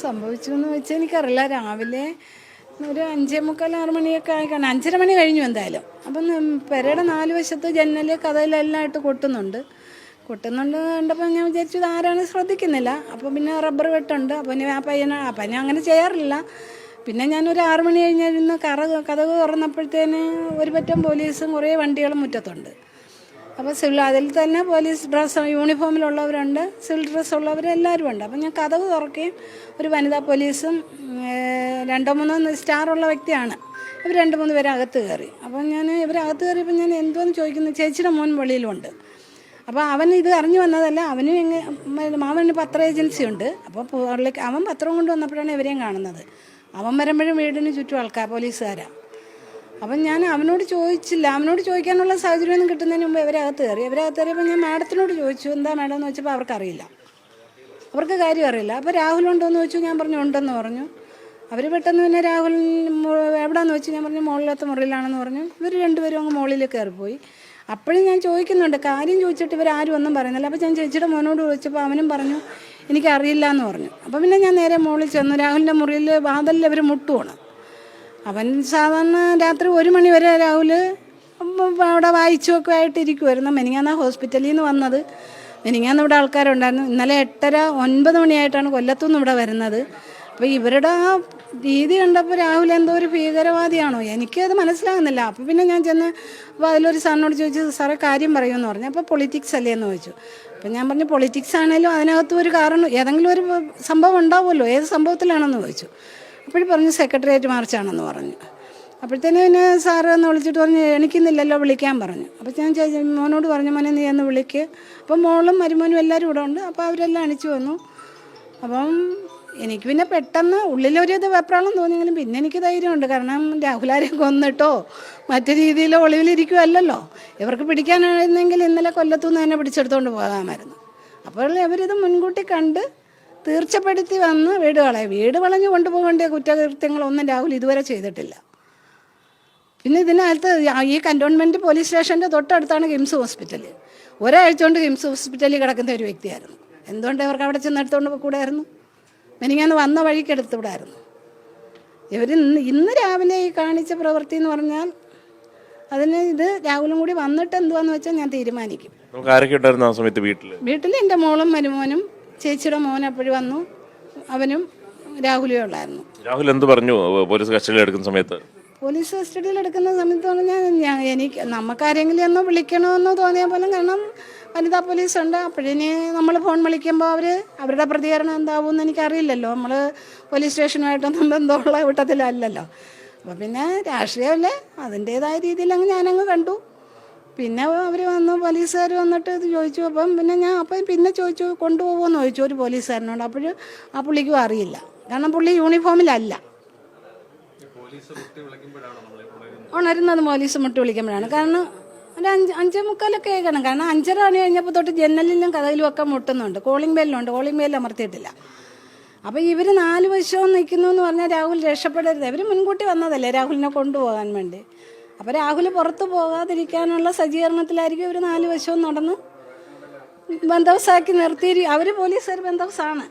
സംഭവിച്ചെന്ന് വെച്ചാൽ എനിക്കറിയില്ല. രാവിലെ ഒരു 5:45 മണിയൊക്കെ ആയിക്കാണ്. 5:30 മണി കഴിഞ്ഞു എന്തായാലും. അപ്പം പെരയുടെ 4 വശത്ത് ജനൽ കഥയിലെല്ലാം ഇട്ട് കൊട്ടുന്നുണ്ട് കണ്ടപ്പോൾ ഞാൻ വിചാരിച്ചു ഇത് ആരാണ് ശ്രദ്ധിക്കുന്നില്ല. അപ്പോൾ പിന്നെ റബ്ബർ വെട്ടുണ്ട്. അപ്പോൾ പിന്നെ ആ പയ്യനെ അങ്ങനെ ചെയ്യാറില്ല. പിന്നെ ഞാനൊരു 6 മണി കഴിഞ്ഞിരുന്ന് കതക് തുറന്നപ്പോഴത്തേന് ഒരു പറ്റം പോലീസും കുറേ വണ്ടികളും മുറ്റത്തുണ്ട്. അപ്പോൾ അതിൽ തന്നെ പോലീസ് ഡ്രസ്സ് യൂണിഫോമിലുള്ളവരുണ്ട്, സിവിൽ ഡ്രസ്സ് ഉള്ളവരെല്ലാവരും ഉണ്ട്. അപ്പം ഞാൻ കതക് തുറക്കുകയും ഒരു വനിതാ പോലീസും 2-3 സ്റ്റാറുള്ള വ്യക്തിയാണ്. ഇവർ 2-3 പേര് അകത്ത് കയറി. അപ്പം ഞാൻ ഇവരകത്ത് കയറിയപ്പോൾ ഞാൻ എന്തോന്ന് ചോദിക്കുന്നു, ചേച്ചിയുടെ മോൻ വെളിയിലുണ്ട്. അപ്പോൾ അവൻ ഇത് അറിഞ്ഞു വന്നതല്ല, അവന് പത്ര ഏജൻസി ഉണ്ട്. അപ്പോൾ അവൻ പത്രം കൊണ്ട് വന്നപ്പോഴാണ് ഇവരെയും കാണുന്നത്. അവൻ വരുമ്പോഴും വീടിന് ചുറ്റും പോലീസുകാരാണ്. അപ്പം ഞാൻ അവനോട് ചോദിച്ചില്ല. അവനോട് ചോദിക്കാനുള്ള സാഹചര്യമൊന്നും കിട്ടുന്നതിന് മുമ്പ് ഇവരകത്ത് കയറിയപ്പോൾ ഞാൻ മാഡത്തിനോട് ചോദിച്ചു, എന്താ മാഡം എന്ന് വെച്ചപ്പോൾ അവർക്കറിയില്ല, അവർക്ക് കാര്യം അറിയില്ല. അപ്പോൾ രാഹുലുണ്ടോയെന്ന് ചോദിച്ചു. ഞാൻ പറഞ്ഞു ഉണ്ടെന്ന് പറഞ്ഞു. അവർ പെട്ടെന്ന് പിന്നെ രാഹുൽ എവിടെയാണെന്ന് വെച്ച് ഞാൻ പറഞ്ഞു മുകളിലത്തെ മുറിയിലാണെന്ന് പറഞ്ഞു. ഇവർ 2 പേരും അങ്ങ് മുകളിൽ കയറിപ്പോയി. അപ്പോഴും ഞാൻ ചോദിക്കുന്നുണ്ട്, കാര്യം ചോദിച്ചിട്ട് ഇവരാരും ഒന്നും പറയുന്നില്ല. അപ്പോൾ ഞാൻ ചേച്ചിയുടെ മോനോട് ചോദിച്ചപ്പോൾ അവനും പറഞ്ഞു എനിക്കറിയില്ല എന്ന് പറഞ്ഞു. അപ്പോൾ പിന്നെ ഞാൻ നേരെ മുകളിൽ ചെന്നു. രാഹുലിൻ്റെ മുറിയിൽ വാതിലിൽ അവർ മുട്ടുവാണ്. അവൻ സാധാരണ രാത്രി 1 മണി വരെ രാഹുൽ അവിടെ വായിച്ചുമൊക്കെ ആയിട്ട് ഇരിക്കുമായിരുന്നു. മെനിങ്ങാന്നാ ഹോസ്പിറ്റലിൽ നിന്ന് വന്നത്. മെനിങ്ങാന്ന് ഇവിടെ ആൾക്കാരുണ്ടായിരുന്നു. ഇന്നലെ 8:30-9 മണിയായിട്ടാണ് കൊല്ലത്തുനിന്ന് ഇവിടെ വരുന്നത്. അപ്പോൾ ഇവരുടെ ആ രീതി കണ്ടപ്പോൾ രാഹുൽ എന്തോ ഒരു ഭീകരവാദിയാണോ, എനിക്കത് മനസ്സിലാകുന്നില്ല. അപ്പോൾ പിന്നെ ഞാൻ ചെന്ന് അപ്പോൾ അതിലൊരു സാറിനോട് ചോദിച്ചു, സാറേ കാര്യം പറയുമെന്ന് പറഞ്ഞു. അപ്പോൾ പൊളിറ്റിക്സ് അല്ലേ എന്ന് ചോദിച്ചു. അപ്പോൾ ഞാൻ പറഞ്ഞു പൊളിറ്റിക്സ് ആണെങ്കിലും അതിനകത്തും ഒരു കാരണം, ഏതെങ്കിലും ഒരു സംഭവം ഉണ്ടാവുമല്ലോ, ഏത് സംഭവത്തിലാണെന്ന് ചോദിച്ചു. അപ്പോഴും പറഞ്ഞു സെക്രട്ടേറിയറ്റ് മാർച്ചാണെന്ന് പറഞ്ഞു. അപ്പോഴത്തേനും പിന്നെ സാറ് എന്ന് വിളിച്ചിട്ട് പറഞ്ഞു എനിക്കിന്നില്ലല്ലോ വിളിക്കാൻ പറഞ്ഞു. അപ്പോൾ ഞാൻ മോനോട് പറഞ്ഞു മോനെ നീ എന്ന് വിളിക്ക്. അപ്പം മോളും മരുമോനും എല്ലാവരും ഇവിടെ ഉണ്ട്. അപ്പോൾ അവരെല്ലാം അണിച്ചു വന്നു. അപ്പം എനിക്ക് പിന്നെ പെട്ടെന്ന് ഉള്ളിലൊരു വെപ്രാളം തോന്നിയെങ്കിലും പിന്നെ എനിക്ക് ധൈര്യമുണ്ട്. കാരണം രാഹുലാരെ കൊന്നിട്ടോ മറ്റു രീതിയിലോ ഒളിവിലിരിക്കുമല്ലോ. ഇവർക്ക് പിടിക്കാനായിരുന്നെങ്കിൽ ഇന്നലെ കൊല്ലത്തുനിന്ന് തന്നെ പിടിച്ചെടുത്തുകൊണ്ട് പോകാമായിരുന്നു. അപ്പോൾ ഇവരിത് മുൻകൂട്ടി കണ്ട് തീർച്ചപ്പെടുത്തി വന്ന് വീട് വളഞ്ഞു കൊണ്ടുപോകേണ്ട കുറ്റകൃത്യങ്ങളൊന്നും രാഹുൽ ഇതുവരെ ചെയ്തിട്ടില്ല. പിന്നെ ഇതിനകത്ത് ഈ കൻ്റോൺമെൻറ്റ് പോലീസ് സ്റ്റേഷൻ്റെ തൊട്ടടുത്താണ് കിംസ് ഹോസ്പിറ്റൽ. ഒരാഴ്ച കൊണ്ട് കിംസ് ഹോസ്പിറ്റലിൽ കിടക്കുന്ന ഒരു വ്യക്തിയായിരുന്നു. എന്തുകൊണ്ട് അവർക്ക് അവിടെ ചെന്നെടുത്തുകൊണ്ട് കൂടായിരുന്നു? മെനിങ്ങാന്ന് വന്ന വഴിക്ക് എടുത്തുവിടായിരുന്നു. ഇവർ ഇന്ന് രാവിലെ ഈ കാണിച്ച പ്രവൃത്തി എന്ന് പറഞ്ഞാൽ അതിന് ഇത് രാഹുലും കൂടി വന്നിട്ട് എന്തുവാന്ന് വെച്ചാൽ ഞാൻ തീരുമാനിക്കും. വീട്ടിൽ എൻ്റെ മോളും മരുമോനും ചേച്ചിയുടെ മോൻ അപ്പോഴും വന്നു, അവനും രാഹുലും ഉള്ളായിരുന്നു. രാഹുൽ എന്ത് പറഞ്ഞു പോലീസ് കസ്റ്റഡിയിൽ എടുക്കുന്ന സമയത്ത്? പോലീസ് കസ്റ്റഡിയിൽ എടുക്കുന്ന സമയത്ത് പറഞ്ഞാൽ നമുക്കാരെങ്കിലും എന്നോ വിളിക്കണമെന്നോ തോന്നിയാൽ പോലും, കാരണം വനിതാ പോലീസുണ്ട്. അപ്പോഴിനി നമ്മൾ ഫോൺ വിളിക്കുമ്പോൾ അവരുടെ പ്രതികരണം എന്താവുമെന്ന് എനിക്കറിയില്ലല്ലോ. നമ്മൾ പോലീസ് സ്റ്റേഷനുമായിട്ടൊന്നും ബന്ധമുള്ള കൂട്ടത്തിലല്ലല്ലോ. അപ്പോൾ പിന്നെ രാഷ്ട്രീയമല്ലേ, അതിൻ്റേതായ രീതിയിൽ ഞാനങ്ങ് കണ്ടു. പിന്നെ അവർ വന്നു, പോലീസുകാർ വന്നിട്ട് ഇത് ചോദിച്ചു. അപ്പം പിന്നെ ചോദിച്ചു കൊണ്ടുപോകുമെന്ന് ചോദിച്ചു ഒരു പോലീസുകാരനോട്. അപ്പോഴും ആ പുള്ളിക്കും അറിയില്ല, കാരണം പുള്ളി യൂണിഫോമിലല്ല. ഉണരുന്നത് പോലീസ് മുട്ടി വിളിക്കുമ്പോഴാണ്. കാരണം ഒരു 5:45 കേൾക്കണം. കാരണം 5:30 മണി കഴിഞ്ഞപ്പോൾ തൊട്ട് ജനലിലും കഥയിലും ഒക്കെ മുട്ടുന്നുണ്ട്. Calling bell അമർത്തിയിട്ടില്ല. അപ്പോൾ ഇവർ 4 വശവും നിൽക്കുന്നു എന്ന് പറഞ്ഞാൽ രാഹുൽ രക്ഷപ്പെടരുത്. ഇവർ മുൻകൂട്ടി വന്നതല്ലേ രാഹുലിനെ കൊണ്ടുപോകാൻ വേണ്ടി. അപ്പോൾ രാഹുൽ പുറത്ത് പോകാതിരിക്കാനുള്ള സജ്ജീകരണത്തിലായിരിക്കും ഇവർ 4 വശവും നടന്ന് ബന്ദോബസ്താക്കി നിർത്തി. അവർ പോലീസുകാർ ബന്ദോബസ്താണ്.